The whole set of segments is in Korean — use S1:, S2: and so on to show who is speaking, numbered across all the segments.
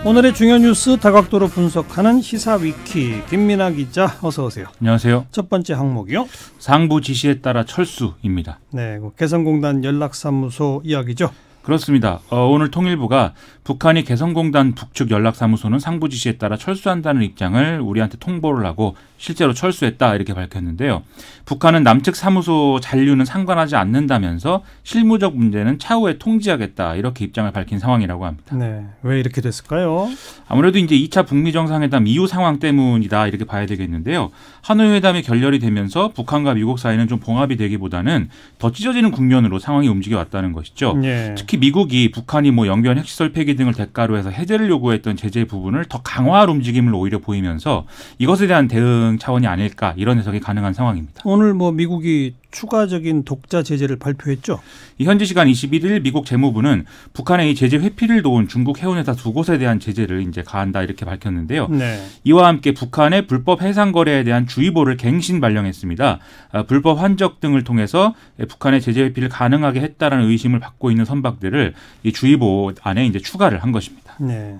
S1: 오늘의 중요한 뉴스 다각도로 분석하는 시사위키 김민아 기자 어서 오세요.
S2: 안녕하세요.
S1: 첫 번째 항목이요.
S2: 상부 지시에 따라 철수입니다.
S1: 네, 개성공단 연락사무소 이야기죠.
S2: 그렇습니다. 오늘 통일부가 북한이 개성공단 북측 연락사무소는 상부 지시에 따라 철수한다는 입장을 우리한테 통보를 하고 실제로 철수했다 이렇게 밝혔는데요. 북한은 남측 사무소 잔류는 상관하지 않는다면서 실무적 문제는 차후에 통지하겠다 이렇게 입장을 밝힌 상황이라고 합니다.
S1: 네, 왜 이렇게 됐을까요?
S2: 아무래도 이제 2차 북미 정상회담 이후 상황 때문이다 이렇게 봐야 되겠는데요. 하노이 회담이 결렬이 되면서 북한과 미국 사이는 좀 봉합이 되기보다는 더 찢어지는 국면으로 상황이 움직여 왔다는 것이죠.
S1: 네.
S2: 특히 미국이 북한이 연기원 핵시설 폐기 등을 대가로 해서 해제를 요구했던 제재 부분을 더 강화할 움직임을 오히려 보이면서 이것에 대한 대응 차원이 아닐까 이런 해석이 가능한 상황입니다.
S1: 오늘 미국이 추가적인 독자 제재를 발표했죠.
S2: 현지 시간 21일 미국 재무부는 북한의 이 제재 회피를 도운 중국 해운회사 두 곳에 대한 제재를 이제 가한다 이렇게 밝혔는데요.
S1: 네.
S2: 이와 함께 북한의 불법 해상 거래에 대한 주의보를 갱신 발령했습니다. 불법 환적 등을 통해서 북한의 제재 회피를 가능하게 했다라는 의심을 받고 있는 선박들을 이 주의보 안에 이제 추가를 한 것입니다.
S1: 네.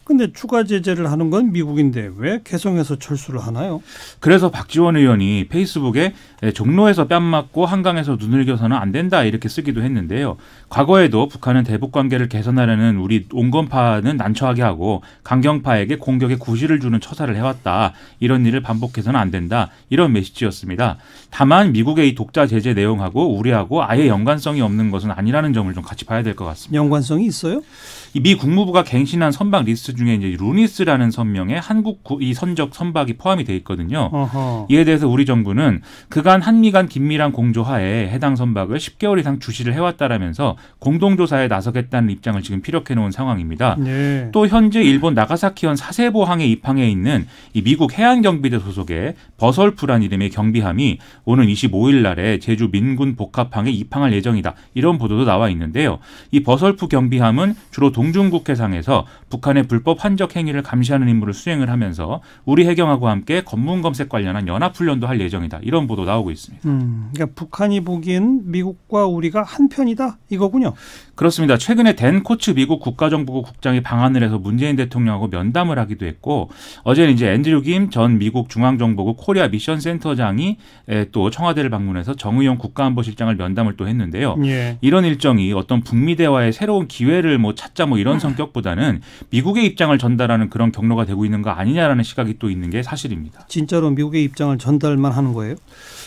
S1: 근데 추가 제재를 하는 건 미국인데 왜 개성에서 철수를 하나요?
S2: 그래서 박지원 의원이 페이스북에 종로에서 뺨 맞고 한강에서 눈을 겨서는 안 된다 이렇게 쓰기도 했는데요. 과거에도 북한은 대북 관계를 개선하려는 우리 온건파는 난처하게 하고 강경파에게 공격의 구실을 주는 처사를 해왔다. 이런 일을 반복해서는 안 된다. 이런 메시지였습니다. 다만 미국의 이 독자 제재 내용하고 우리하고 아예 연관성이 없는 것은 아니라는 점을 좀 같이 봐야 될 것 같습니다.
S1: 연관성이 있어요?
S2: 미 국무부가 갱신한 선박 리스트 중에 이제 루니스라는 선명의 한국 이 선적 선박이 포함이 돼 있거든요.
S1: 어허.
S2: 이에 대해서 우리 정부는 그간 한미 간 긴밀한 공조하에 해당 선박을 10개월 이상 주시를 해왔다라면서 공동조사에 나서겠다는 입장을 지금 피력해 놓은 상황입니다.
S1: 네.
S2: 또 현재 일본 나가사키현 사세보항에 입항해 있는 이 미국 해안경비대 소속의 버설프란 이름의 경비함이 오는 25일 날에 제주 민군 복합항에 입항할 예정이다. 이런 보도도 나와 있는데요. 이 버설프 경비함은 주로 동중국해상에서 북한의 불법 환적 행위를 감시하는 임무를 수행을 하면서 우리 해경하고 함께 검문 검색 관련한 연합훈련도 할 예정이다. 이런 보도 나오고 있습니다.
S1: 그러니까 북한이 보기엔 미국과 우리가 한 편이다 이거군요.
S2: 그렇습니다. 최근에 댄 코츠 미국 국가정보국 국장이 방한을 해서 문재인 대통령하고 면담을 하기도 했고 어제는 이제 앤드류 김 전 미국 중앙정보국 코리아 미션 센터장이 또 청와대를 방문해서 정의용 국가안보실장을 면담을 또 했는데요.
S1: 예.
S2: 이런 일정이 어떤 북미 대화의 새로운 기회를 찾자 이런 성격보다는 미국의 입장을 전달하는 그런 경로가 되고 있는 거 아니냐라는 시각이 또 있는 게 사실입니다.
S1: 진짜로 미국의 입장을 전달만 하는 거예요?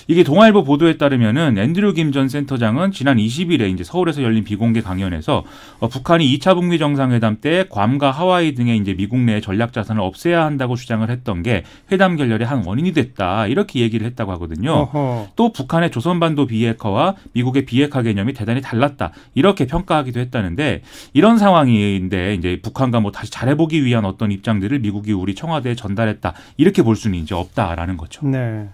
S2: 이게 동아일보 보도에 따르면은 앤드류 김 전 센터장은 지난 20일에 이제 서울에서 열린 비공개 강연에서 북한이 2차 북미 정상회담 때 괌과 하와이 등의 이제 미국 내의 전략 자산을 없애야 한다고 주장을 했던 게 회담 결렬의 한 원인이 됐다 이렇게 얘기를 했다고 하거든요.
S1: 어허.
S2: 또 북한의 조선반도 비핵화와 미국의 비핵화 개념이 대단히 달랐다 이렇게 평가하기도 했다는데 이런 상황인데 이제 북한과 다시 잘해보기 위한 어떤 입장들을 미국이 우리 청와대에 전달했다 이렇게 볼 수는 이제 없다라는 거죠.
S1: 네.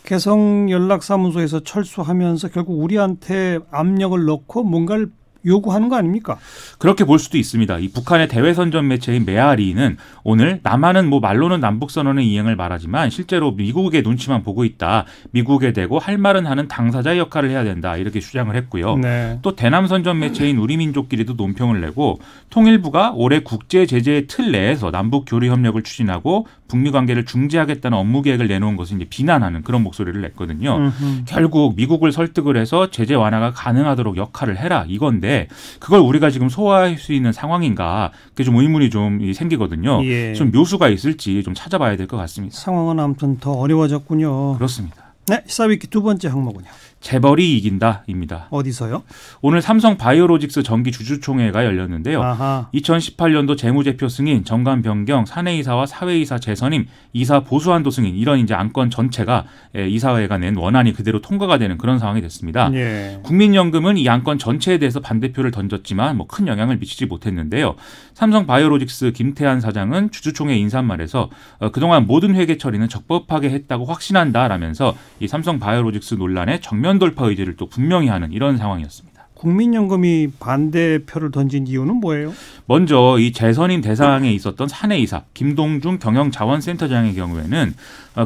S1: 개성연락사무소에서 철수하면서 결국 우리한테 압력을 넣고 뭔가를 요구하는 거 아닙니까?
S2: 그렇게 볼 수도 있습니다. 이 북한의 대외선전 매체인 메아리는 오늘 남한은 말로는 남북선언의 이행을 말하지만 실제로 미국의 눈치만 보고 있다. 미국에 대고 할 말은 하는 당사자의 역할을 해야 된다. 이렇게 주장을 했고요.
S1: 네.
S2: 또 대남선전 매체인 우리민족끼리도 논평을 내고 통일부가 올해 국제제재의 틀 내에서 남북 교류 협력을 추진하고 북미 관계를 중재하겠다는 업무 계획을 내놓은 것을 이제 비난하는 그런 목소리를 냈거든요. 결국 미국을 설득을 해서 제재 완화가 가능하도록 역할을 해라 이건데 그걸 우리가 지금 소화할 수 있는 상황인가 그게 좀 의문이 좀 생기거든요.
S1: 예.
S2: 좀 묘수가 있을지 좀 찾아봐야 될 것 같습니다.
S1: 상황은 아무튼 더 어려워졌군요.
S2: 그렇습니다.
S1: 네, 시사위키 두 번째 항목은요.
S2: 재벌이 이긴다입니다.
S1: 어디서요?
S2: 오늘 삼성 바이오로직스 정기 주주총회가 열렸는데요.
S1: 아하.
S2: 2018년도 재무제표 승인, 정관 변경, 사내이사와 사회이사 재선임, 이사 보수한도 승인 이런 이제 안건 전체가 이사회가 낸 원안이 그대로 통과가 되는 그런 상황이 됐습니다.
S1: 예.
S2: 국민연금은 이 안건 전체에 대해서 반대표를 던졌지만 큰 영향을 미치지 못했는데요. 삼성 바이오로직스 김태한 사장은 주주총회 인사말에서 그동안 모든 회계 처리는 적법하게 했다고 확신한다라면서 이 삼성 바이오로직스 논란의 정면 돌파 의지를 또 분명히 하는 이런 상황이었습니다.
S1: 국민연금이 반대표를 던진 이유는 뭐예요?
S2: 먼저 이 재선임 대상에 있었던 사내이사 김동중 경영자원센터장의 경우에는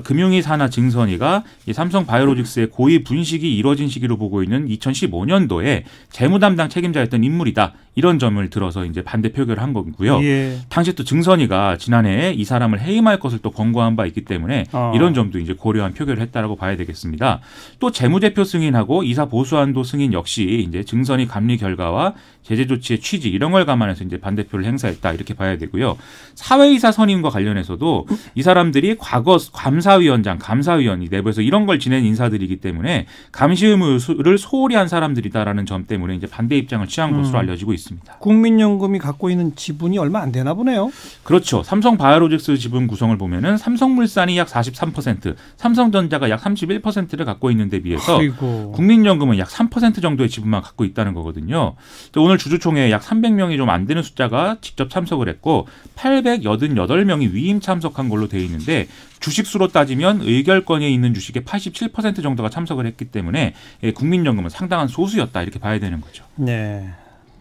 S2: 금융위 산하 증선이가 이 삼성바이오로직스의 고의 분식이 이뤄진 시기로 보고 있는 2015년도에 재무 담당 책임자였던 인물이다. 이런 점을 들어서 이제 반대 표결을 한 거고요.
S1: 예.
S2: 당시 또 증선이가 지난해에 이 사람을 해임할 것을 또 권고한 바 있기 때문에 이런 점도 이제 고려한 표결을 했다라고 봐야 되겠습니다. 또 재무제표 승인하고 이사 보수한도 승인 역시 이제 증선이 감리 결과와 제재 조치의 취지 이런 걸 감안해서 이제 반대표를 행사했다 이렇게 봐야 되고요. 사회이사 선임과 관련해서도 이 사람들이 과거 감사위원장, 감사위원 이 내부에서 이런 걸 지낸 인사들이기 때문에 감시 의무를 소홀히 한 사람들이다라는 점 때문에 이제 반대 입장을 취한 것으로 알려지고 있습니다.
S1: 국민연금이 갖고 있는 지분이 얼마 안 되나 보네요.
S2: 그렇죠. 삼성바이오로직스 지분 구성을 보면은 삼성물산이 약 43%, 삼성전자가 약 31%를 갖고 있는 데 비해서
S1: 아이고.
S2: 국민연금은 약 3% 정도의 지분만 갖고 있다는 거거든요. 오늘 주주총회에 약 300명이 좀 안 되는 숫자가 직접 참석을 했고 888명이 위임 참석한 걸로 되어 있는데 주식수로 따지면 의결권에 있는 주식의 87% 정도가 참석을 했기 때문에 국민연금은 상당한 소수였다 이렇게 봐야 되는 거죠.
S1: 네.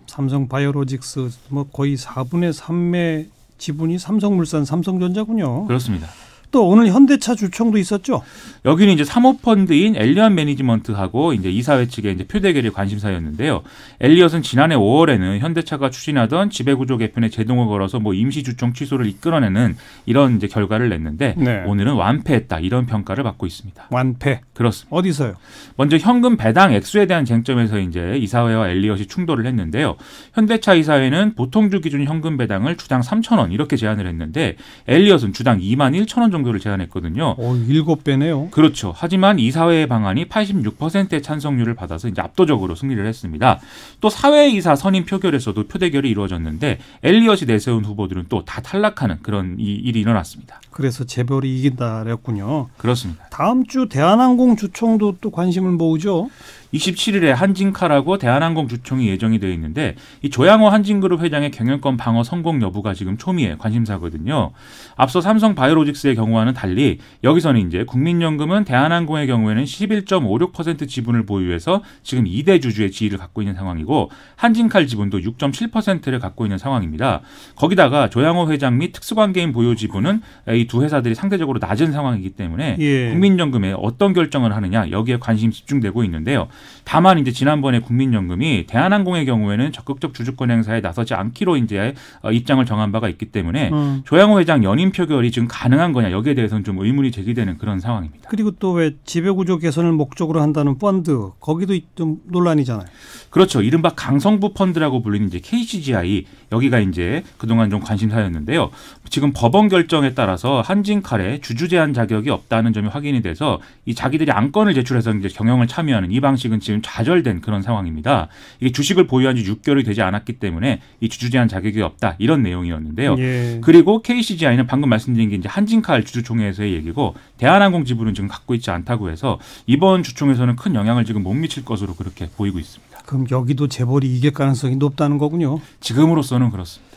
S1: 삼성바이오로직스 뭐 거의 4분의 3의 지분이 삼성물산, 삼성전자군요.
S2: 그렇습니다.
S1: 또 오늘 현대차 주총도 있었죠.
S2: 여기는 이제 사모펀드인 엘리엇 매니지먼트하고 이제 이사회 측의 이제 표대결이 관심사였는데요. 엘리엇은 지난해 5월에는 현대차가 추진하던 지배구조 개편에 제동을 걸어서 뭐 임시 주총 취소를 이끌어내는 이런 이제 결과를 냈는데
S1: 네.
S2: 오늘은 완패했다 이런 평가를 받고 있습니다.
S1: 완패.
S2: 그렇습니다.
S1: 어디서요?
S2: 먼저 현금 배당 액수에 대한 쟁점에서 이제 이사회와 엘리엇이 충돌을 했는데요. 현대차 이사회는 보통주 기준 현금 배당을 주당 3,000원 이렇게 제안을 했는데 엘리엇은 주당 21,000원 정도를 제안했거든요.
S1: 7배네요.
S2: 그렇죠. 하지만 이사회의 방안이 86%의 찬성률을 받아서 이제 압도적으로 승리를 했습니다. 또 사회이사 선임 표결에서도 표대결이 이루어졌는데 엘리엇이 내세운 후보들은 또 다 탈락하는 그런 일이 일어났습니다.
S1: 그래서 재벌이 이긴다랬군요.
S2: 그렇습니다.
S1: 다음 주 대한항공 주총도 또 관심을 모으죠.
S2: 27일에 한진카라고 대한항공 주총이 예정이 되어 있는데 이 조양호 한진그룹 회장의 경영권 방어 성공 여부가 지금 초미의 관심사거든요. 앞서 삼성바이오로직스의 경우와는 달리 여기서는 이제 국민연금은 대한항공의 경우에는 11.56% 지분을 보유해서 지금 2대 주주의 지위를 갖고 있는 상황이고 한진칼 지분도 6.7%를 갖고 있는 상황입니다. 거기다가 조양호 회장 및 특수관계인 보유 지분은 이 두 회사들이 상대적으로 낮은 상황이기 때문에
S1: 예.
S2: 국민연금에 어떤 결정을 하느냐 여기에 관심이 집중되고 있는데요. 다만 이제 지난번에 국민연금이 대한항공의 경우에는 적극적 주주권 행사에 나서지 않기로 이제 입장을 정한 바가 있기 때문에 조양호 회장 연임 표결이 지금 가능한 거냐 여기에 대해서는 좀 의문이 제기되는 그런 상황입니다.
S1: 그리고 또 왜 지배구조 개선을 목적으로 한다는 펀드 거기도 좀 논란이잖아요.
S2: 그렇죠. 이른바 강성부 펀드라고 불리는 이제 KCGI 여기가 이제 그동안 좀 관심사였는데요. 지금 법원 결정에 따라서 한진칼에 주주 제한 자격이 없다는 점이 확인이 돼서 이 자기들이 안건을 제출해서 이제 경영을 참여하는 이 방식은 지금 좌절된 그런 상황입니다. 이게 주식을 보유한 지 6개월이 되지 않았기 때문에 이 주주 제한 자격이 없다 이런 내용이었는데요.
S1: 예.
S2: 그리고 KCGI는 방금 말씀드린 게 이제 한진칼 주주총회에서의 얘기고 대한항공 지분은 지금 갖고 있지 않다고 해서 이번 주총에서는 큰 영향을 지금 못 미칠 것으로 그렇게 보이고 있습니다.
S1: 그럼 여기도 재벌이 이길 가능성이 높다는 거군요.
S2: 지금으로서는 그렇습니다.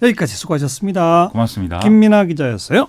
S1: 여기까지 수고하셨습니다.
S2: 고맙습니다.
S1: 김민아 기자였어요.